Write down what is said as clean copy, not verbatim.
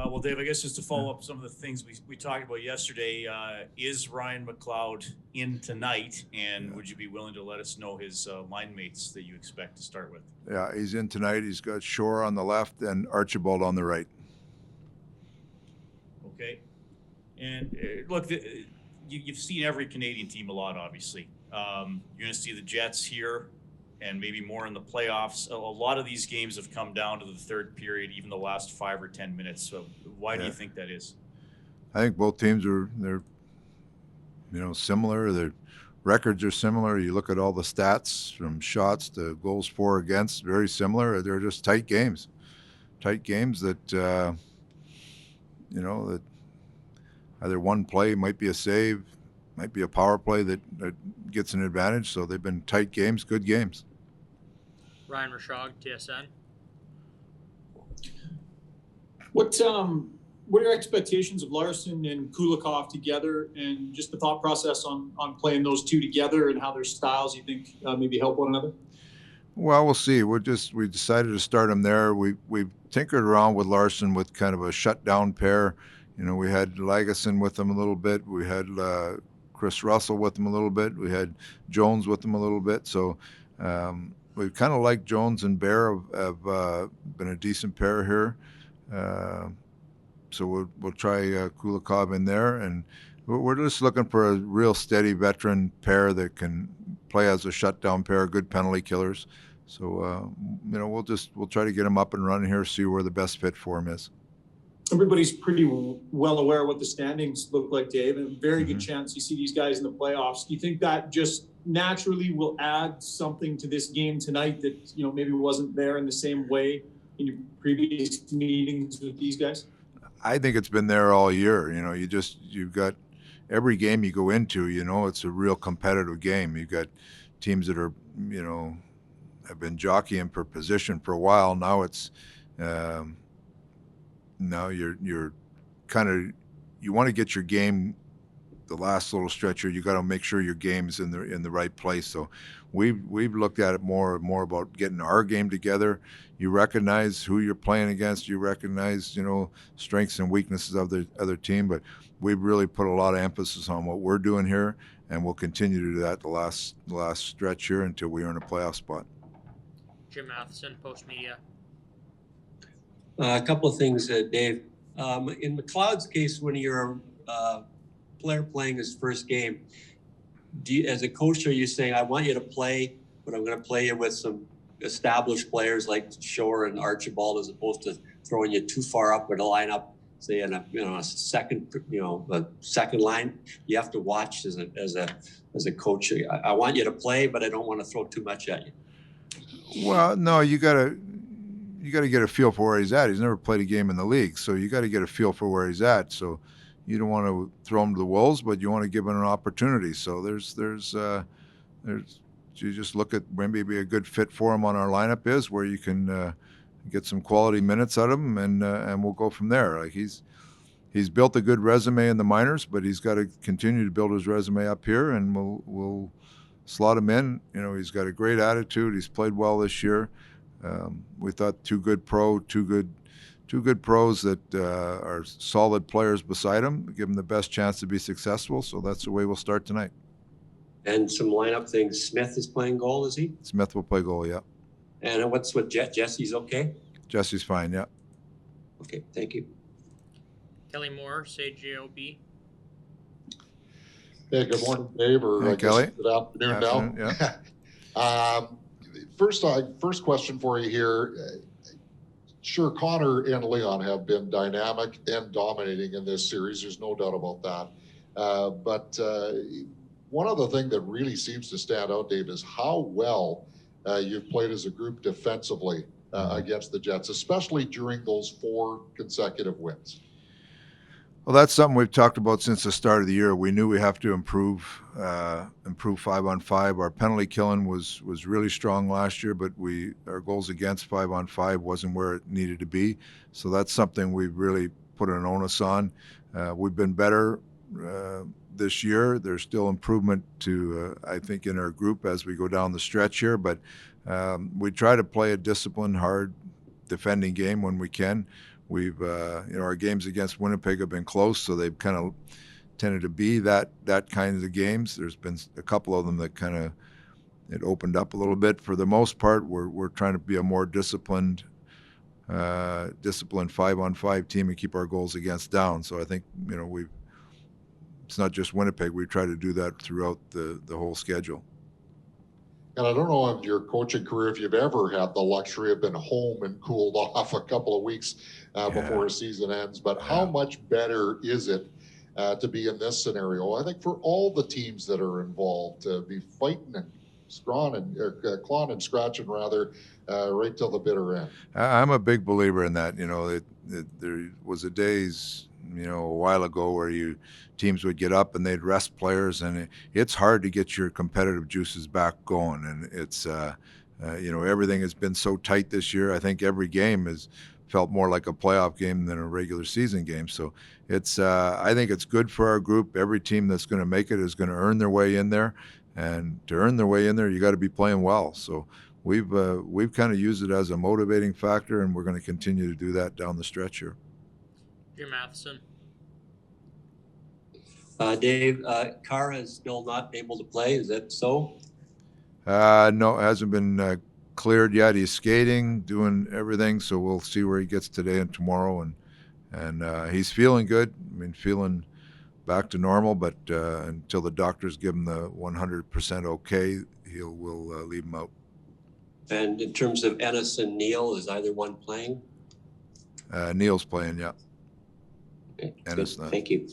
Well, Dave, I guess just to follow up some of the things we talked about yesterday, is Ryan McLeod in tonight? And would you be willing to let us know his line mates that you expect to start with? Yeah, he's in tonight. He's got Shore on the left and Archibald on the right. Okay. And look, you've seen every Canadian team a lot, obviously. You're going to see the Jets here and maybe more in the playoffs. A lot of these games have come down to the third period, even the last 5 or 10 minutes. So why do you think that is? I think both teams they're similar. Their records are similar. You look at all the stats from shots to goals for, against, very similar. They're just tight games. Tight games that that either one play might be a save, might be a power play that gets an advantage. So they've been tight games, good games. Ryan Rashog, TSN. What are your expectations of Larson and Kulikov together, and just the thought process on playing those two together and how their styles you think maybe help one another? Well, we'll see. We decided to start him there. We've tinkered around with Larson with kind of a shutdown pair. We had Lagesson with him a little bit. We had Chris Russell with him a little bit. We had Jones with him a little bit. So we kind of like Jones and Bear have been a decent pair here. So we'll try Kulikov in there, and we're just looking for a real steady veteran pair that can play as a shutdown pair, good penalty killers. So we'll try to get him up and running here, see where the best fit for him is. Everybody's pretty well aware what the standings look like, Dave, and a very good chance you see these guys in the playoffs. Do you think that just naturally will add something to this game tonight that maybe wasn't there in the same way in your previous meetings with these guys? I think it's been there all year. You've got every game you go into, it's a real competitive game. You've got teams that are, have been jockeying for position for a while. Now it's, now you're kind of, you want to get your game, the last little stretch here, you got to make sure your game's in the right place. So we've looked at it more about getting our game together. You recognize who you're playing against. You recognize, strengths and weaknesses of the other team. But we've really put a lot of emphasis on what we're doing here, and we'll continue to do that the last stretch here until we earn a playoff spot. Jim Matheson, Post Media. A couple of things, Dave. In McLeod's case, when you're a player playing his first game, as a coach, are you saying, I want you to play, but I'm going to play you with some established players like Shore and Archibald, as opposed to throwing you too far up with a lineup, say in a second line? You have to watch as a coach. I want you to play, but I don't want to throw too much at you. Well, no, you got to get a feel for where he's at. He's never played a game in the league, so you got to get a feel for where he's at. So you don't want to throw him to the wolves, but you want to give him an opportunity. So there's you just look at maybe a good fit for him on our lineup is where you can get some quality minutes out of him, and we'll go from there. Like he's built a good resume in the minors, but he's got to continue to build his resume up here, and we'll slot him in. He's got a great attitude. He's played well this year. We thought two good pros that are solid players beside him, give him the best chance to be successful. So that's the way we'll start tonight. And some lineup things. Smith is playing goal, is he? Smith will play goal, yeah. And what's with Jesse's okay? Jesse's fine, yeah. Okay, thank you. Kelly Moore, CJOB. Hey, good morning, Dave, or hey, Kelly. Good afternoon now. Yeah. First question for you here. Sure, Connor and Leon have been dynamic and dominating in this series. There's no doubt about that. But one other thing that really seems to stand out, Dave, is how well you've played as a group defensively against the Jets, especially during those 4 consecutive wins. Well, that's something we've talked about since the start of the year. We knew we have to improve 5-on-5. Our penalty killing was really strong last year, but our goals against 5-on-5 wasn't where it needed to be. So that's something we've really put an onus on. We've been better this year. There's still improvement to, I think, in our group as we go down the stretch here, but we try to play a disciplined, hard defending game when we can. we've our games against Winnipeg have been close, so they've kind of tended to be that kind of games. There's been a couple of them that kind of it opened up a little bit. For the most part, we're trying to be a more disciplined 5-on-5 team and keep our goals against down. So I think it's not just Winnipeg. We try to do that throughout the whole schedule. And I don't know in your coaching career if you've ever had the luxury of been home and cooled off a couple of weeks before a season ends, but how much better is it to be in this scenario? I think for all the teams that are involved, to be fighting and clawing and scratching rather, right till the bitter end. I'm a big believer in that. There was a days, a while ago where teams would get up and they'd rest players, and it's hard to get your competitive juices back going. And it's, everything has been so tight this year. I think every game has felt more like a playoff game than a regular season game. So it's, I think it's good for our group. Every team that's going to make it is going to earn their way in there. And to earn their way in there, you got to be playing well. So we've kind of used it as a motivating factor, and we're going to continue to do that down the stretch here. Jim Matheson. Dave, Carr is still not able to play. Is that so? No, it hasn't been cleared yet. He's skating, doing everything. So we'll see where he gets today and tomorrow. And he's feeling good. I mean, feeling back to normal, but until the doctors give him the 100% okay, we'll leave him out. And in terms of Ennis and Neil, is either one playing? Neil's playing, yeah. Okay, Ennis good. not. Thank you.